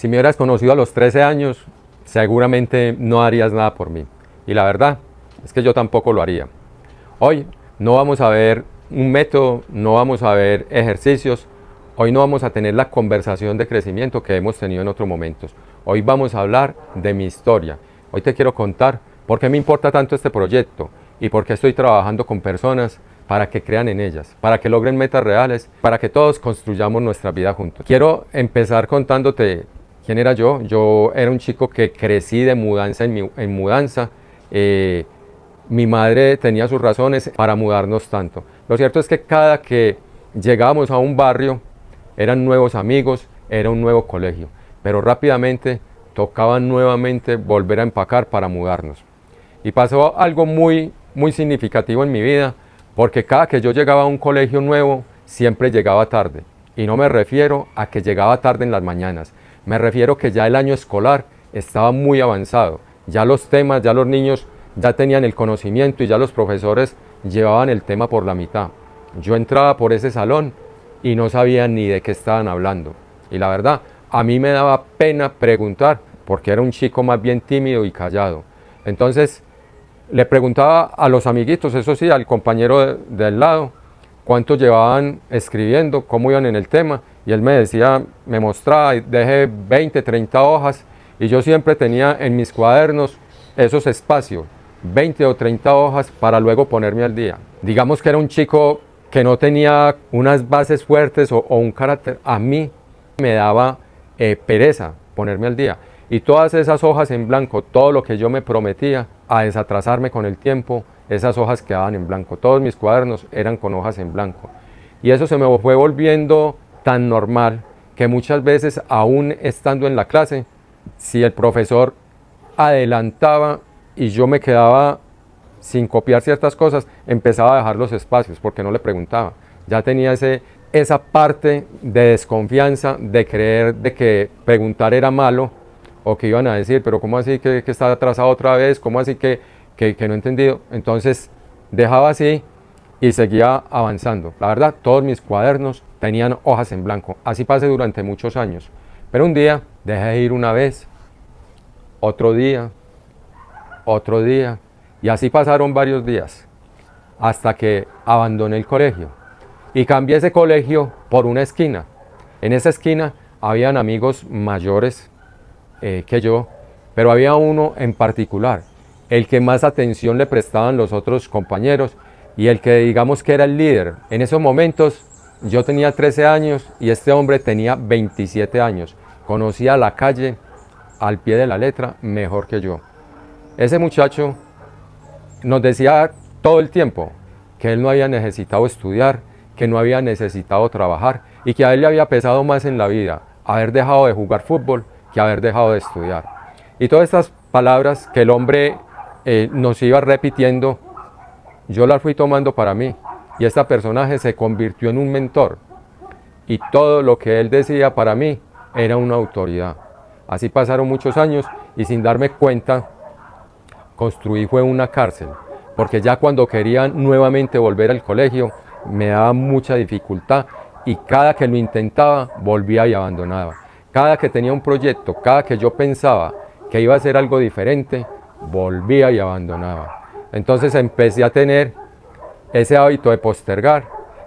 Si me hubieras conocido a los 13 años, seguramente no harías nada por mí. Y la verdad es que yo tampoco lo haría. Hoy no vamos a ver un método, no vamos a ver ejercicios, hoy no vamos a tener la conversación de crecimiento que hemos tenido en otros momentos. Hoy vamos a hablar de mi historia. Hoy te quiero contar por qué me importa tanto este proyecto y por qué estoy trabajando con personas para que crean en ellas, para que logren metas reales, para que todos construyamos nuestra vida juntos. Quiero empezar contándote quién era yo. Yo era un chico que crecí de mudanza en mudanza. Mi madre tenía sus razones para mudarnos tanto. Lo cierto es que cada que llegábamos a un barrio, eran nuevos amigos, era un nuevo colegio, pero rápidamente tocaba nuevamente volver a empacar para mudarnos. Y pasó algo muy significativo en mi vida, porque cada que yo llegaba a un colegio nuevo, siempre llegaba tarde. Y no me refiero a que llegaba tarde en las mañanas, me refiero que ya el año escolar estaba muy avanzado. Ya los temas, ya los niños ya tenían el conocimiento y ya los profesores llevaban el tema por la mitad. Yo entraba por ese salón y no sabía ni de qué estaban hablando. Y la verdad, a mí me daba pena preguntar, porque era un chico más bien tímido y callado. Entonces, le preguntaba a los amiguitos, eso sí, al compañero del lado, cuánto llevaban escribiendo, cómo iban en el tema, y él me decía, me mostraba, dejé 20, 30 hojas, y yo siempre tenía en mis cuadernos esos espacios, 20 o 30 hojas para luego ponerme al día. Digamos que era un chico que no tenía unas bases fuertes o un carácter. A mí me daba pereza ponerme al día. Y todas esas hojas en blanco, todo lo que yo me prometía a desatrasarme con el tiempo, esas hojas quedaban en blanco. Todos mis cuadernos eran con hojas en blanco. Y eso se me fue volviendo tan normal que muchas veces, aún estando en la clase, si el profesor adelantaba y yo me quedaba sin copiar ciertas cosas, empezaba a dejar los espacios porque no le preguntaba. Ya tenía esa parte de desconfianza, de creer de que preguntar era malo, o que iban a decir, pero ¿cómo así que está atrasado otra vez? ¿Cómo así que no he entendido? Entonces dejaba así y seguía avanzando. La verdad, todos mis cuadernos tenían hojas en blanco. Así pasé durante muchos años. Pero un día dejé de ir una vez, otro día, y así pasaron varios días, hasta que abandoné el colegio y cambié ese colegio por una esquina. En esa esquina habían amigos mayores que yo, pero había uno en particular, el que más atención le prestaban los otros compañeros y el que digamos que era el líder. En esos momentos yo tenía 13 años y este hombre tenía 27 años. Conocía la calle al pie de la letra mejor que yo. Ese muchacho nos decía todo el tiempo que él no había necesitado estudiar, que no había necesitado trabajar y que a él le había pesado más en la vida haber dejado de jugar fútbol que haber dejado de estudiar. Y todas estas palabras que el hombre nos iba repitiendo, yo las fui tomando para mí y este personaje se convirtió en un mentor y todo lo que él decía para mí era una autoridad. Así pasaron muchos años y sin darme cuenta construí fue una cárcel, porque ya cuando quería nuevamente volver al colegio me daba mucha dificultad y cada que lo intentaba volvía y abandonaba. Cada que tenía un proyecto, cada que yo pensaba que iba a hacer algo diferente, volvía y abandonaba. Entonces empecé a tener ese hábito de postergar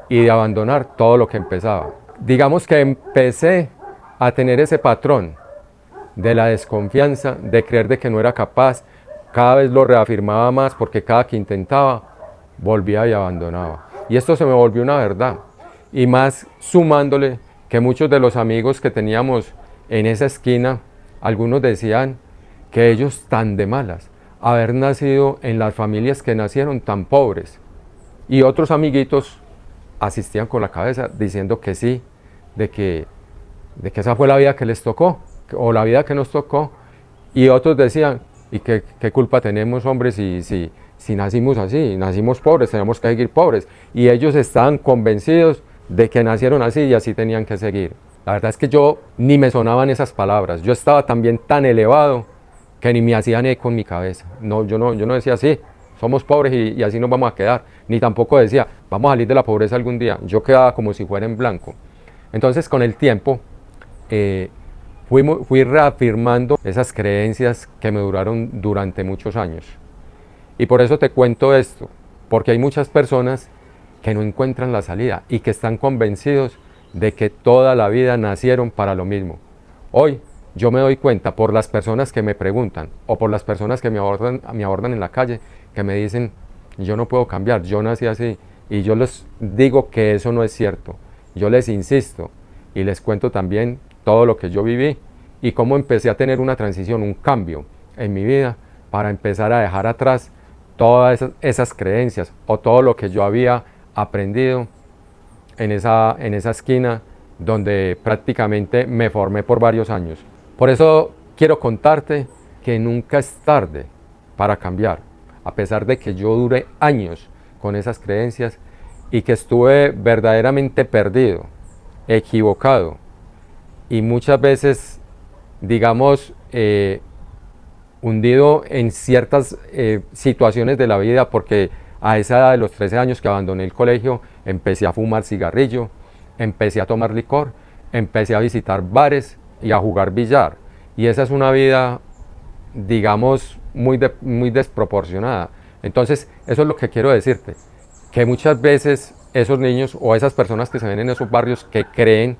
y de abandonar todo lo que empezaba. Digamos que empecé a tener ese patrón de la desconfianza, de creer de que no era capaz. Cada vez lo reafirmaba más porque cada que intentaba, volvía y abandonaba. Y esto se me volvió una verdad. Y más sumándole que muchos de los amigos que teníamos en esa esquina, algunos decían que ellos tan de malas, haber nacido en las familias que nacieron tan pobres. Y otros amiguitos asistían con la cabeza diciendo que sí, de que esa fue la vida que les tocó, o la vida que nos tocó. Y otros decían, ¿y qué culpa tenemos, hombres, si nacimos así? Nacimos pobres, tenemos que seguir pobres. Y ellos estaban convencidos de que nacieron así y así tenían que seguir. La verdad es que yo ni me sonaban esas palabras. Yo estaba también tan elevado que ni me hacían eco en mi cabeza. Yo no decía así, somos pobres y así nos vamos a quedar. Ni tampoco decía, vamos a salir de la pobreza algún día. Yo quedaba como si fuera en blanco. Entonces, con el tiempo, fui reafirmando esas creencias que me duraron durante muchos años. Y por eso te cuento esto, porque hay muchas personas que no encuentran la salida y que están convencidos de que toda la vida nacieron para lo mismo. Hoy yo me doy cuenta por las personas que me preguntan o por las personas que me abordan en la calle, que me dicen, yo no puedo cambiar, yo nací así. Y yo les digo que eso no es cierto. Yo les insisto y les cuento también todo lo que yo viví y cómo empecé a tener una transición, un cambio en mi vida para empezar a dejar atrás todas esas creencias o todo lo que yo había aprendido en esa esquina donde prácticamente me formé por varios años. Por eso quiero contarte que nunca es tarde para cambiar, a pesar de que yo duré años con esas creencias y que estuve verdaderamente perdido, equivocado y muchas veces, digamos, hundido en ciertas situaciones de la vida, porque a esa edad de los 13 años que abandoné el colegio, empecé a fumar cigarrillo, empecé a tomar licor, empecé a visitar bares y a jugar billar. Y esa es una vida, digamos, muy desproporcionada. Entonces, eso es lo que quiero decirte, que muchas veces esos niños o esas personas que se ven en esos barrios que creen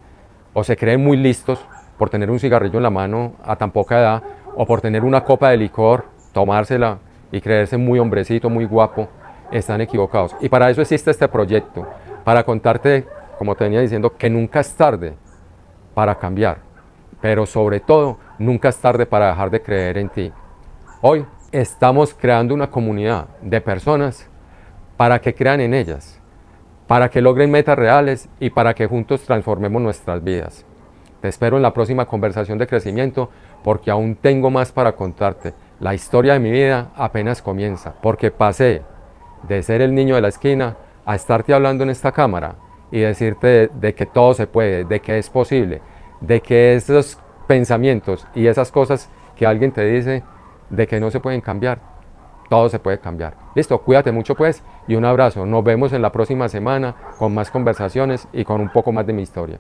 o se creen muy listos por tener un cigarrillo en la mano a tan poca edad, o por tener una copa de licor, tomársela y creerse muy hombrecito, muy guapo, están equivocados. Y para eso existe este proyecto, para contarte, como te venía diciendo, que nunca es tarde para cambiar, pero sobre todo, nunca es tarde para dejar de creer en ti. Hoy estamos creando una comunidad de personas para que crean en ellas, para que logren metas reales y para que juntos transformemos nuestras vidas. Te espero en la próxima conversación de crecimiento, porque aún tengo más para contarte. La historia de mi vida apenas comienza, porque pasé de ser el niño de la esquina a estarte hablando en esta cámara y decirte de que todo se puede, de que es posible, de que esos pensamientos y esas cosas que alguien te dice de que no se pueden cambiar, todo se puede cambiar. Listo, cuídate mucho pues y un abrazo. Nos vemos en la próxima semana con más conversaciones y con un poco más de mi historia.